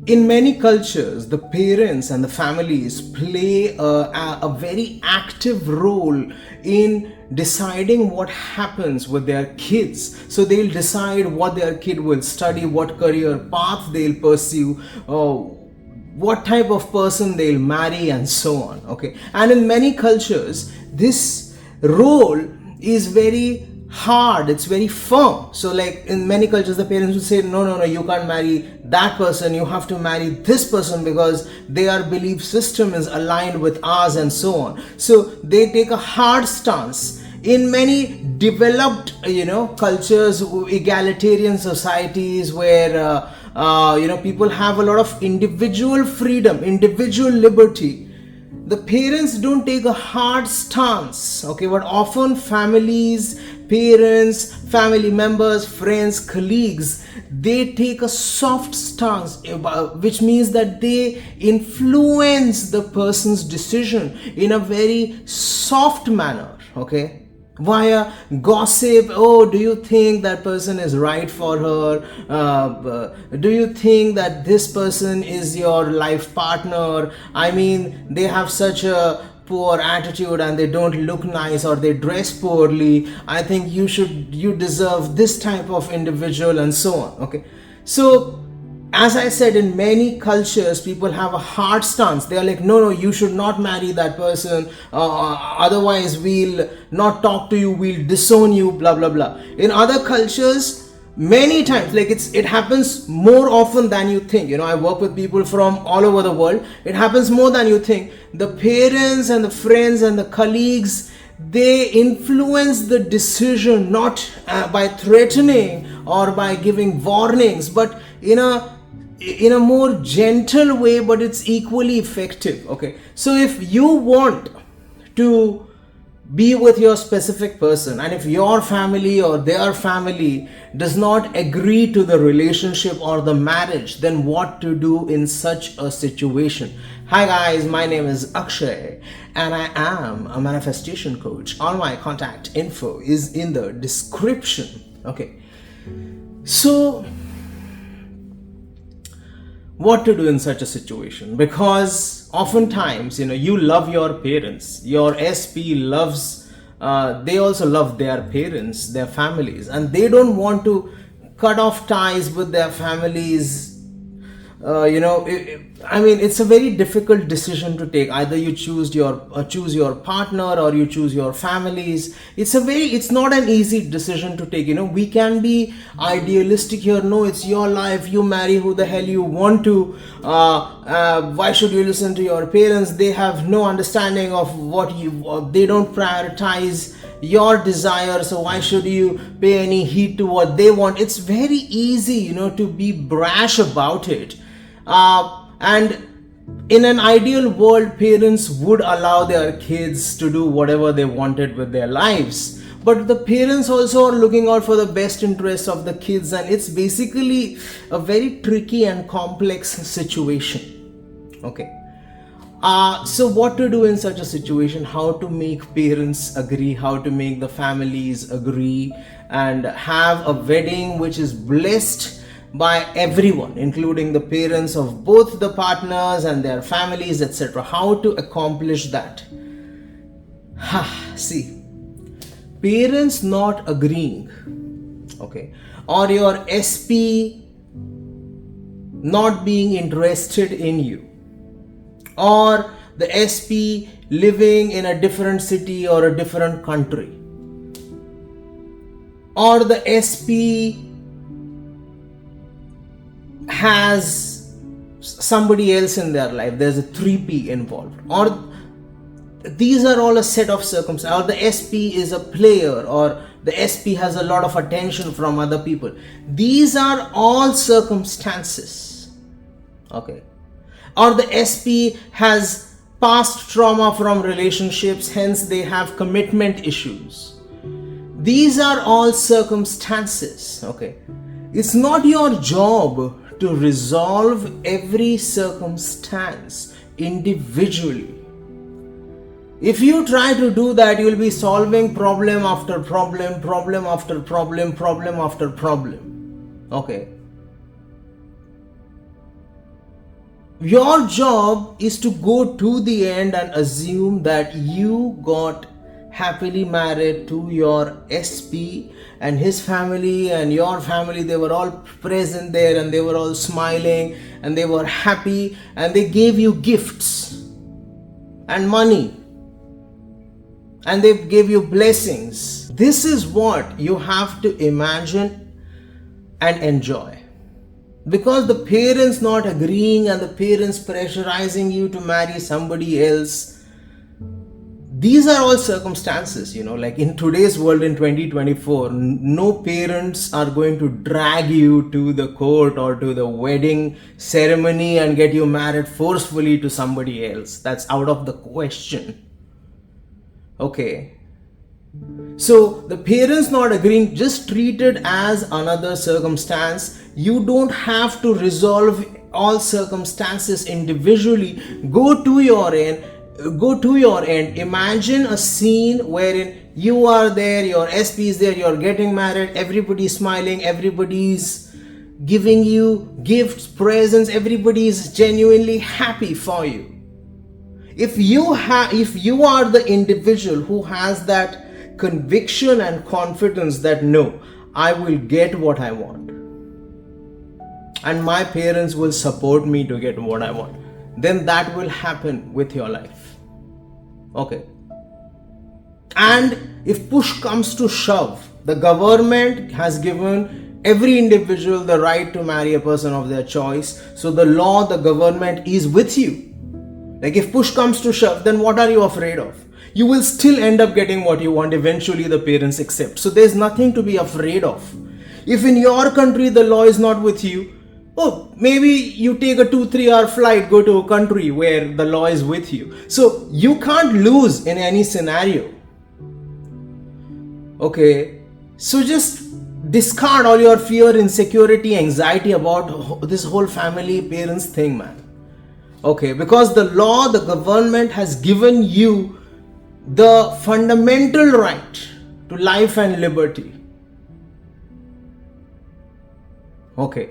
In many cultures, the parents and the families play a very active role in deciding what happens with their kids. So they'll decide what their kid will study, what career path they'll pursue, what type of person they'll marry, and so on. Okay, and in many cultures, this role is very hard, it's very firm. So like in many cultures, the parents would say, no, no, no, you can't marry that person, you have to marry this person because their belief system is aligned with ours, and so on. So they take a hard stance. In many developed cultures, egalitarian societies where people have a lot of individual freedom, individual liberty, the parents don't take a hard stance. Okay, but often families, parents, family members, friends, colleagues, they take a soft stance, which means that they influence the person's decision in a very soft manner. Okay, via gossip. Oh, do you think that person is right for her? Do you think that this person is your life partner? I mean, they have such a poor attitude and they don't look nice, or they dress poorly. I think you deserve this type of individual, and so on. Okay, so as I said, in many cultures, people have a hard stance. They are like, no, no, you should not marry that person. Otherwise, we'll not talk to you. We'll disown you. Blah blah blah. In other cultures, many times, like it happens more often than you think. I work with people from all over the world. It happens more than you think. The parents and the friends and the colleagues, they influence the decision not by threatening or by giving warnings, but in a more gentle way, but it's equally effective. Okay, so if you want to be with your specific person, and if your family or their family does not agree to the relationship or the marriage, then what to do in such a situation? Hi guys, my name is Akshay and I am a manifestation coach. All my contact info is in the description. Okay, so what to do in such a situation? Because oftentimes, you love your parents, your SP loves, they also love their parents, their families, and they don't want to cut off ties with their families. It's a very difficult decision to take. Either you choose your partner, or you choose your families. It's not an easy decision to take. We can be idealistic here. No, it's your life. You marry who the hell you want to. Why should you listen to your parents? They have no understanding of they don't prioritize your desire, so why should you pay any heed to what they want? It's very easy, to be brash about it. And in an ideal world, parents would allow their kids to do whatever they wanted with their lives. But the parents also are looking out for the best interests of the kids, and it's basically a very tricky and complex situation. Okay. So what to do in such a situation? How to make parents agree, how to make the families agree, and have a wedding which is blessed by everyone, including the parents of both the partners and their families, etc. How to accomplish that? See, parents not agreeing, okay, or your SP not being interested in you, or the SP living in a different city or a different country, or the SP has somebody else in their life, there's a 3P involved, or these are all a set of circumstances, or the SP is a player, or the SP has a lot of attention from other people. These are all circumstances, okay. Or the SP has past trauma from relationships, hence they have commitment issues. These are all circumstances, okay. It's not your job to resolve every circumstance individually. If you try to do that, you will be solving problem after problem, problem after problem, problem after problem. Okay. Your job is to go to the end and assume that you got happily married to your SP, and his family and your family, they were all present there and they were all smiling and they were happy and they gave you gifts and money and they gave you blessings. This is what you have to imagine and enjoy. Because the parents not agreeing and the parents pressurizing you to marry somebody else, these are all circumstances, like in today's world in 2024, no parents are going to drag you to the court or to the wedding ceremony and get you married forcefully to somebody else. That's out of the question. Okay. So the parents not agreeing, just treat it as another circumstance. You don't have to resolve all circumstances individually. Go to your end. Imagine a scene wherein you are there, your SP is there, you're getting married, everybody's smiling, everybody's giving you gifts, presents, everybody's genuinely happy for you. If you are the individual who has that conviction and confidence that no, I will get what I want and my parents will support me to get what I want, then that will happen with your life. Okay. And if push comes to shove, the government has given every individual the right to marry a person of their choice. So the law, the government is with you. Like if push comes to shove, then what are you afraid of? You will still end up getting what you want. Eventually the parents accept. So there's nothing to be afraid of. If in your country the law is not with you, maybe you take a 2-3 hour flight, go to a country where the law is with you. So you can't lose in any scenario. Okay. So just discard all your fear, insecurity, anxiety about this whole family parents thing, man. Okay, because the law, the government has given you the fundamental right to life and liberty. Okay.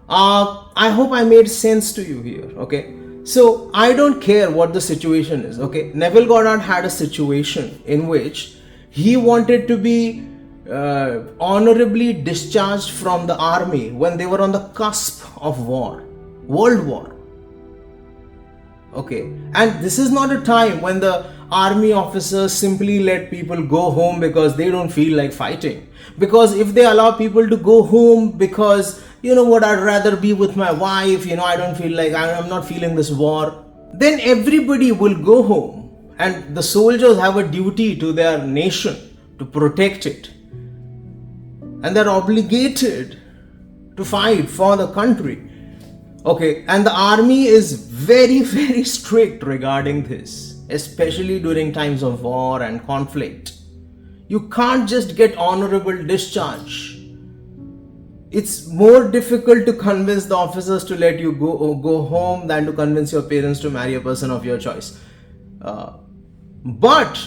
I hope I made sense to you here. Okay. So I don't care what the situation is. Okay. Neville Goddard had a situation in which he wanted to be honorably discharged from the army when they were on the cusp of war, world war. Okay, and this is not a time when the army officers simply let people go home because they don't feel like fighting. Because if they allow people to go home because, I'd rather be with my wife, I don't feel like, I'm not feeling this war, then everybody will go home. And the soldiers have a duty to their nation to protect it. And they're obligated to fight for the country. Okay, and the army is very, very strict regarding this, especially during times of war and conflict. You can't just get honorable discharge. It's more difficult to convince the officers to let you go home than to convince your parents to marry a person of your choice. But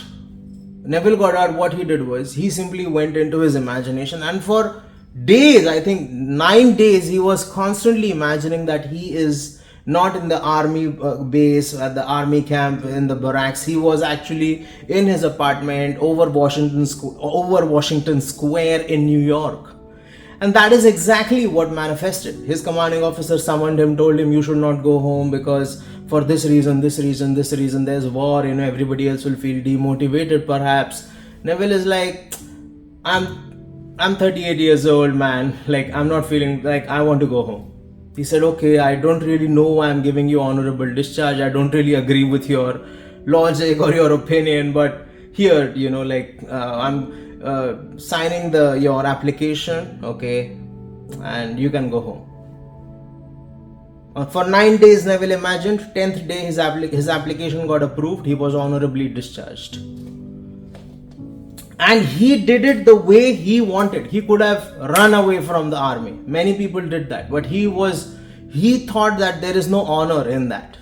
Neville Goddard, what he did was, he simply went into his imagination, and for days, I think 9 days, he was constantly imagining that he is not in the army base, at the army camp, in the barracks. He was actually in his apartment over Washington Square in New York. And that is exactly what manifested. His commanding officer summoned him, told him, you should not go home because for this reason, there's war, everybody else will feel demotivated perhaps. Neville is like, I'm 38 years old, man. Like, I'm not feeling like I want to go home. He said, okay, I don't really know why I'm giving you honorable discharge. I don't really agree with your logic or your opinion, but here, I'm signing your application, okay, and you can go home. For 9 days, Neville imagined. 10th day, his application got approved. He was honorably discharged. And he did it the way he wanted. He could have run away from the army. Many people did that. But he thought that there is no honor in that.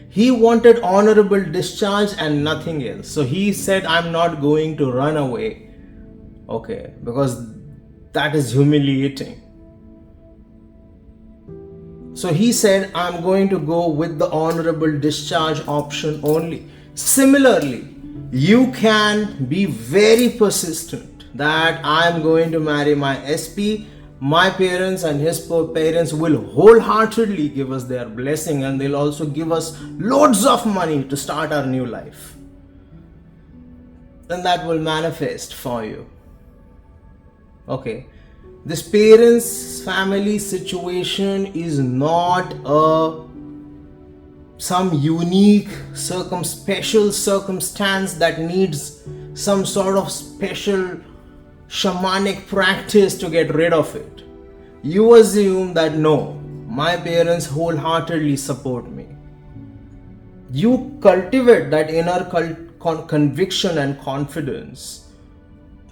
He wanted honorable discharge and nothing else. So he said, I'm not going to run away. Okay, because that is humiliating. So he said, I'm going to go with the honorable discharge option only. Similarly, you can be very persistent that I'm going to marry my SP. My parents and his parents will wholeheartedly give us their blessing, and they'll also give us loads of money to start our new life. Then that will manifest for you. Okay. This parents' family situation is not some unique special circumstance that needs some sort of special shamanic practice to get rid of it. You assume that no, my parents wholeheartedly support me. You cultivate that inner conviction and confidence,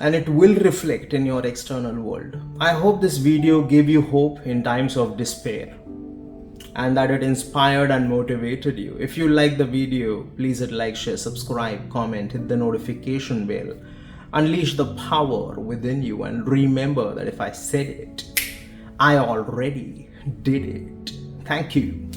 and it will reflect in your external world. I hope this video gave you hope in times of despair, and that it inspired and motivated you. If you like the video, please hit like, share, subscribe, comment, hit the notification bell. Unleash the power within you, and remember that if I said it, I already did it. Thank you.